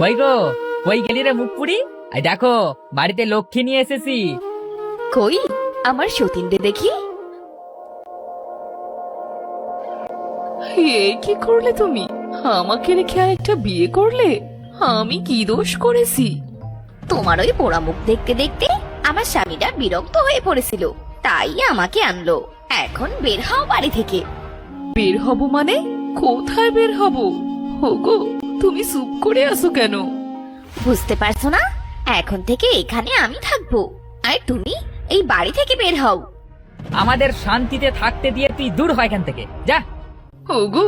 কই গো, কই গেলি রে মুখ পুরি? এই দেখো, বাড়িতে লক্ষ্মী নিয়ে এসেছি। কই আমার সতীনরে দেখি। এ কি করলে তুমি? আমাকে রেখে আরেকটা বিয়ে করলে? আমি কি দোষ করেছি? তোমার ওই পোড়া মুখ দেখতে দেখতে আমার স্বামীটা বিরক্ত হয়ে পড়েছিল, তাই আমাকে আনলো। এখন বের হও বাড়ি থেকে। বের হব মানে? কোথায় বের হব? ওগো, তুমি চুপ করে আছো কেন? বুঝতে পারছো না? এখন থেকে এখানে আমি থাকবো, আর তুমি এই বাড়ি থেকে বের হও। আমাদের শান্তিতে থাকতে দিয়ে তুই দূর হয় এখান থেকে, যা। ওগো,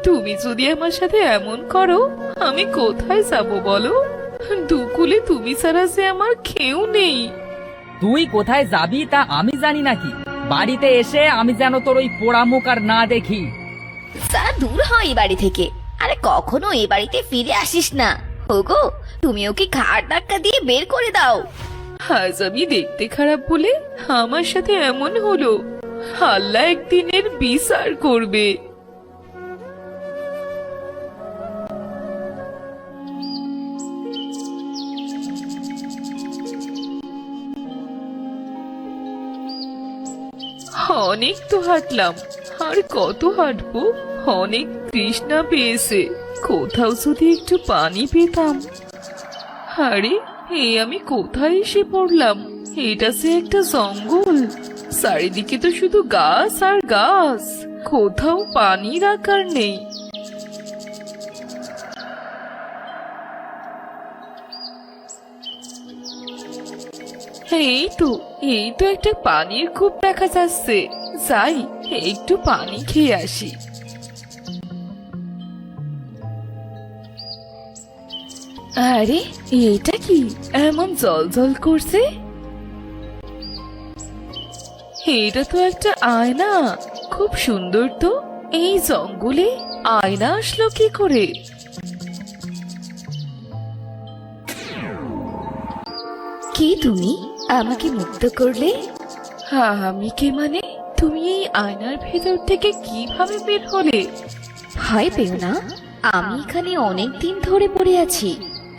তুমি যদি আমার সাথে এমন করো, আমি কোথায় যাব বলো? দুকুলে তুমি ছাড়া যে আমার কেউ নেই। তুই কোথায় যাবি তা আমি জানি নাকি? বাড়িতে এসে আমি যেন তোর ওই পোড়া মুখ আর না দেখি। যা দূর হয় এই বাড়ি থেকে, আরে কখনো এই বাড়িতে ফিরে আসিস না। ওগো, তুমি ওকে ঘাড় ধাক্কা দিয়ে বের করে দাও। আজ আমি দেখতে খারাপ বলে আমার সাথে এমন হলো। আল্লাহ একদিনের বিচার করবে। অনেক তো হাঁটলাম, আর কত হাঁটবো? অনেক তৃষ্ণা পেয়েছে, কোথাও যদি একটু পানি পেতাম। আরে, আমি কোথায় এসে পড়লাম? এটা যে একটা জঙ্গল, চারিদিকে তো শুধু গাছ আর গাছ, কোথাও পানি রাখার নেই। এই তো একটা পানির কূপ দেখা যাচ্ছে। যাই, একটু পানি খেয়ে আসি। আরে, এটা কি এমন জল জল করছে? এটা তো একটা আয়না, খুব সুন্দর তো। এই জঙ্গলে আয়না আসলো কি করে? কি তুমি আমাকে মুক্ত করলে? আমি কে মানে? তুমি এই আয়নার ভেতর থেকে কিভাবে বের হলে? ভয় পেও না, আমি এখানে অনেক দিন ধরে পড়ে আছি।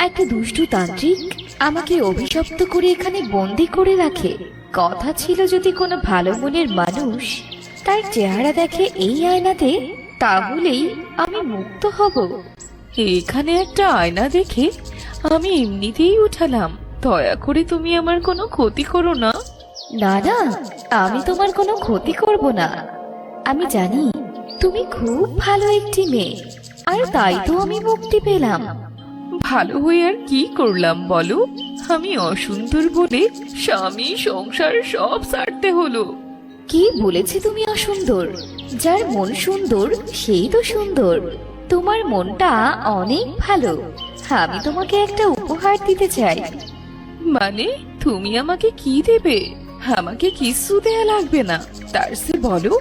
একটা দুষ্টু তান্ত্রিক আমাকে অভিশপ্ত করে এখানে বন্দি করে রাখে। কথা ছিল যদি কোনো ভালো মনের মানুষ তার চেহারা দেখে এই আয়নাতে, তাহলেই আমি মুক্ত হব। এখানে একটা আয়না দেখে আমি এমনিতেই উঠালাম। দয়া করে তুমি আমার কোনো ক্ষতি করো না। না না, আমি তোমার কোনো ক্ষতি করব না। আমি জানি তুমি খুব ভালো একটি মেয়ে, আর তাই তো আমি মুক্তি পেলাম। ভালো হয়ে আর কি করলাম বলো? আমি অসুন্দর বলে স্বামী সংসার সব ছাড়তে হলো। কি বলেছি তুমি অসুন্দর? যার মন সুন্দর সেই তো সুন্দর। তোমার মনটা অনেক ভালো। আমি তোমাকে একটা উপহার দিতে চাই। মানে, তুমি আমাকে কি দেবে? আমাকে কিছু দেয়া লাগবে না, তার চেয়ে বলো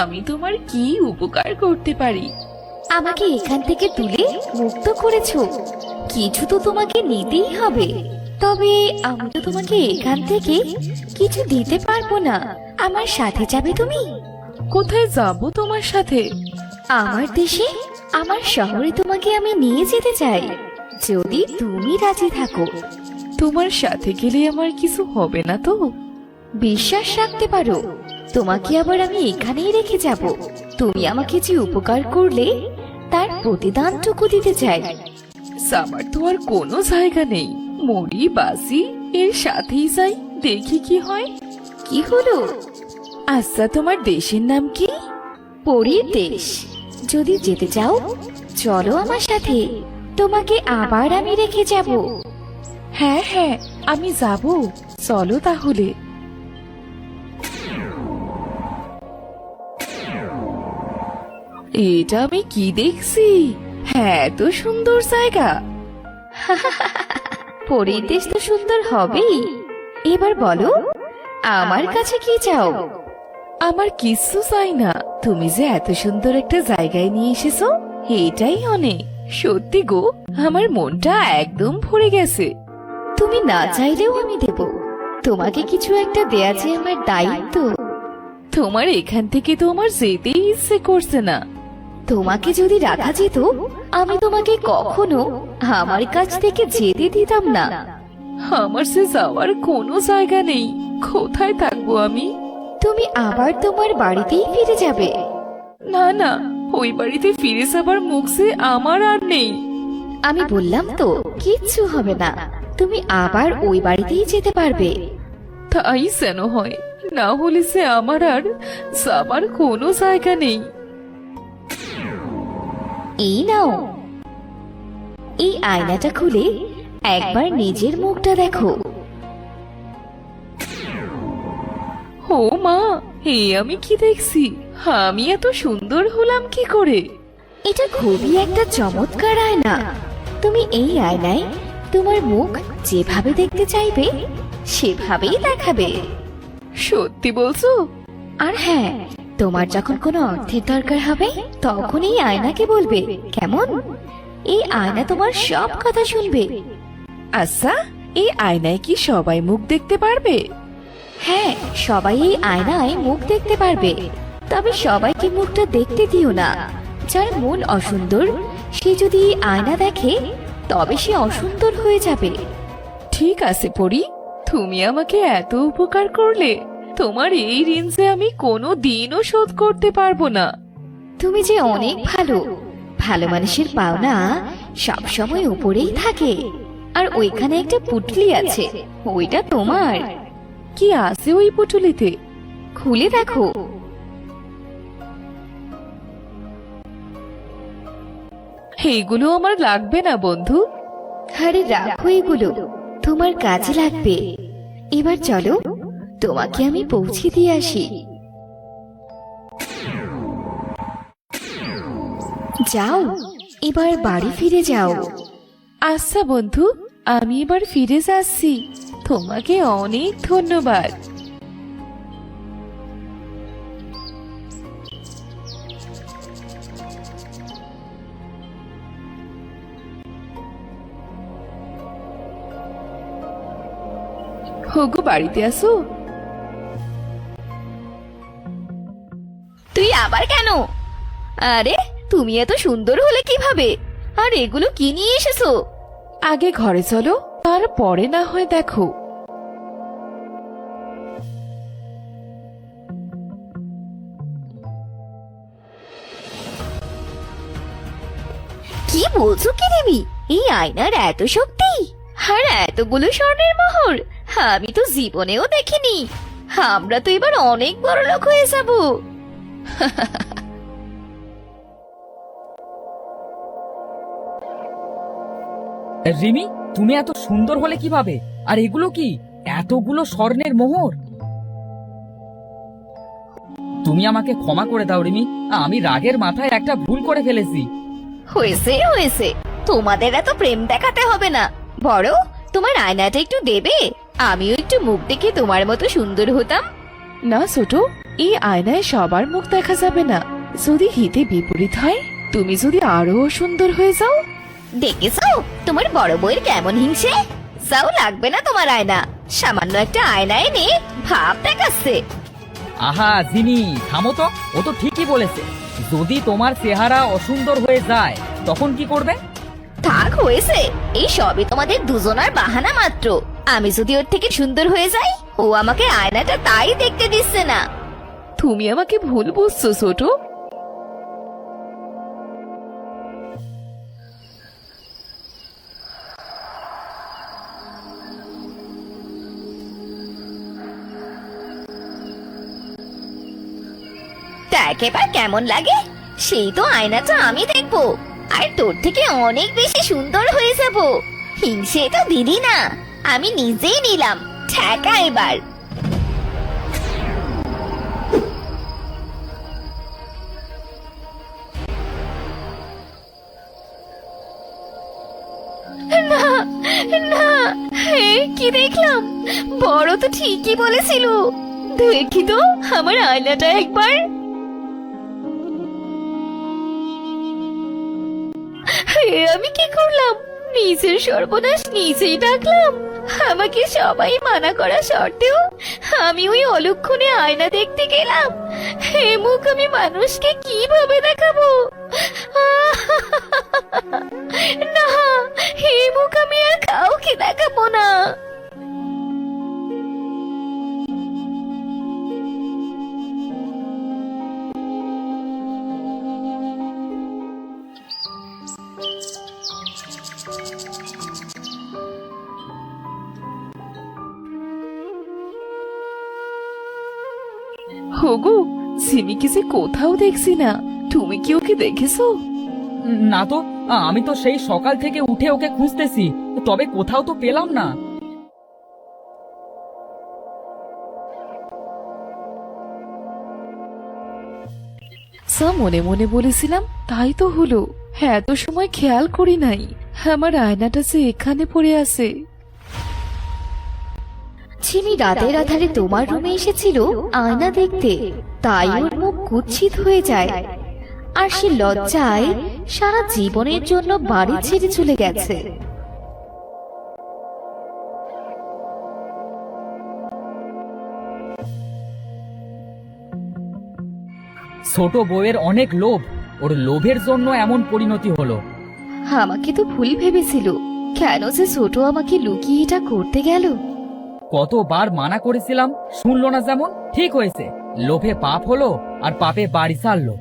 আমি তোমার কি উপকার করতে পারি। আমাকে এখান থেকে তুলে মুক্ত করেছো, কিছু তো তোমাকে নিতেই হবে। তবে আমি তো তোমাকে এখান থেকে কিছু দিতে পারবো না। আমার সাথে যাবে তুমি? কোথায় যাব তোমার সাথে? আমার দেশে, আমার শহরে তোমাকে আমি নিয়ে যেতে চাই, যদি তুমি রাজি থাকো। তোমার সাথে গেলে আমার কিছু হবে না তো? বিশ্বাস রাখতে পারো, তোমাকে আবার আমি এখানেই রেখে যাব। তুমি আমাকে যে উপকার করলে তার প্রতিদানটুকু দিতে চাই। আমার তো আর কোনো জায়গা নেই, মরি বাসি এর সাথেই যাই, দেখি কি হয়। কি হলো? আচ্ছা, তোমার দেশের নাম কি? পরীর দেশ। যদি যেতে চাও চলো আমার সাথে, তোমাকে আবার আমি রেখে যাব। হ্যাঁ হ্যাঁ, আমি যাব, চলো তাহলে। এটা আমি কি দেখছি? হ্যাঁ, এত সুন্দর জায়গা। পরীর দেশ তো সুন্দর হবেই। এবার বলো, আমার কাছে কি চাও? আমার কিচ্ছু চাই না, তুমি যে এত সুন্দর একটা জায়গায় নিয়ে এসেছো এটাই অনেক। সত্যি গো, আমার মনটা একদম ভরে গেছে। তুমি না চাইলেও আমি দেব। তোমাকে কিছু একটা দেয়া যে আমার দায়িত্ব। তোমার এখান থেকে তো আমার যেতেই ইচ্ছে করছে না। তোমাকে যদি রাখা যেত আমি তোমাকে কখনো আমার কাছ থেকে যেতে দিতাম না। আমার সে যাওয়ার কোনো জায়গা নেই। কোথায় থাকবো আমি? তুমি আবার তোমার বাড়িতেই ফিরে যাবে। না না, ওই বাড়িতে ফিরে যাবার মুখ যে আমার আর নেই। আমি বললাম তো কিচ্ছু হবে না, তুমি আবার ওই বাড়িতেই যেতে পারবে। তাই যেন হয়, না হলে সে আমার আর যাবার কোনো জায়গা নেই। এই নাও, এই আয়নাটা খুলে একবার নিজের মুখটা দেখো। ও মা, আমি কি দেখছি? আমি এত সুন্দর হলাম কি করে? এটা খুবই একটা চমৎকার আয়না। তুমি এই আয়নায় তোমার মুখ যেভাবে দেখতে চাইবে সেভাবেই দেখাবে। সত্যি বলছো? আর হ্যাঁ, তোমার যখন কোনো অর্থের দরকার হবে তখন এই আয়নাকে বলবে, কেমন? এই আয়না তোমার সব কথা শুনবে। আচ্ছা, এই আয়নায় কি সবাই মুখ দেখতে পারবে? হ্যাঁ, সবাই এই আয়নায় মুখ দেখতে পারবে, তবে সবাইকে মুখটা দেখতে দিও না। যার মন অসুন্দর সে যদি এই আয়না দেখে তবে সে অসুন্দর হয়ে যাবে। ঠিক আছে পরি, তুমি আমাকে এত উপকার করলে, তোমার এই ঋণ যে আমি কোনো দিনও শোধ করতে পারবো না। তুমি যে অনেক ভালো। ভালো মানুষের পাওনা সবসময় উপরেই থাকে। আর ওইখানে একটা পুটলি আছে, ওইটা তোমার। কি আছে ওই পুটুলিতে? খুলে দেখো। এইগুলো আমার লাগবে না বন্ধু। আরে রাখো, এগুলো তোমার কাজে লাগবে। এবার চলো, তোমাকে আমি পৌঁছে দিয়ে আসি। যাও, এবার বাড়ি ফিরে যাও। আচ্ছা বন্ধু, আমি এবার ফিরে যাচ্ছি। তোমাকে অনেক ধন্যবাদ। হোগো, বাড়িতে আসো। তুই আবার কেন? আরে তুমি এত সুন্দর হলে কিভাবে? আর এগুলো কি নিয়ে এসেছো? আগে ঘরে চলো, তারপরে না হয় দেখো। কি বলছো কি দেবী? এই আয়নার এত শক্তি আর এতগুলো স্বর্ণের মোহর আমি তো জীবনেও দেখিনি। আমরা তো এবার অনেক বড় লোক হয়ে যাব। রিমি, তুমি এত সুন্দর হলে কিভাবে? আর এগুলো কি? এতগুলো স্বর্ণের মোহর? তুমি আমাকে ক্ষমা করে দাও রিমি, আমি রাগের মাথায় একটা ভুল করে ফেলেছি। হয়েছে হয়েছে, তোমাদের এত প্রেম দেখাতে হবে না। বড়, তোমার আয়নাটা একটু দেবে? আমিও একটু মুখ দেখে তোমার মতো সুন্দর হতাম। না ছোট, এই আয়নায় সবার মুখ দেখা যাবে না। যদি হিতে বিপরীত হয়, তুমি যদি আরো সুন্দর হয়ে যাও। দেখেছো তোমার বড় বউয়ের কেমন হিংসে? যাও, লাগবে না তোমার আয়না। সামান্য একটা আয়না এনে ভাব দেখাচ্ছে। আহা জিমি, থামো তো। ও তো ঠিকই বলেছে। যদি তোমার চেহারা অসুন্দর হয়ে যায় তখন কি করবে? থাক, হয়েছে। এই সবই তোমাদের দুজনার বাহানা মাত্র। আমি যদি ওর থেকে সুন্দর হয়ে যাই, ও আমাকে আয়নাটা তাই দেখতে দিচ্ছে না। তুমি আমাকে ভুল বুঝছো ছোট। দেখ এবার কেমন লাগে। সেই তো আয়নাটা আমি দেখবো, আর তোর থেকে অনেক বেশি সুন্দর হয়ে যাব। হিংসে তো দিদি না, আমি নিজেই নিলাম। ঠেকা এবার। না না, কি দেখলাম? বড় তো ঠিকই বলেছিল। দেখি তো আমার আয়নাটা একবার। আমি কি করলাম? নিজের সর্বনাশ নিজেই ডাকলাম। আমাকে সবাই মানা করা সত্ত্বেও আমি ওই অলক্ষণে আয়না দেখতে গেলাম। হে মুখ আমি মানুষকে কিভাবে দেখাবো? ওগো, সিমিকে যে কোথাও দেখছি না, তুমি কি ওকে দেখেছো? না তো, আমি তো সেই সকাল থেকে উঠে ওকে খুঁজতেছি, তবে কোথাও তো পেলাম না। সা মনে মনে বলেছিলাম, তাই তো হলো। হ্যাঁ, এত সময় খেয়াল করি নাই আমার আয়নাটা যে এখানে পড়ে আছে। ছিমি রাতের আধারে তোমার রুমে এসেছিল আয়না দেখতে, তাই ওর মুখ কুৎসিত হয়ে যায় আর সে লজ্জায় সারা জীবনের জন্য বাড়ি ছেড়ে চলে গেছে। ছোট বউয়ের অনেক লোভ, ওর লোভের জন্য এমন পরিণতি হলো। আমাকে তো ভুল ভেবেছিল, কেন যে ছোট আমাকে লুকিয়ে এটা করতে গেল। কতবার মানা করেছিলাম, শুনলো না যেমন। ঠিক হয়েছে, লোভে পাপ হলো আর পাপে বাড়ি ছাড়লো।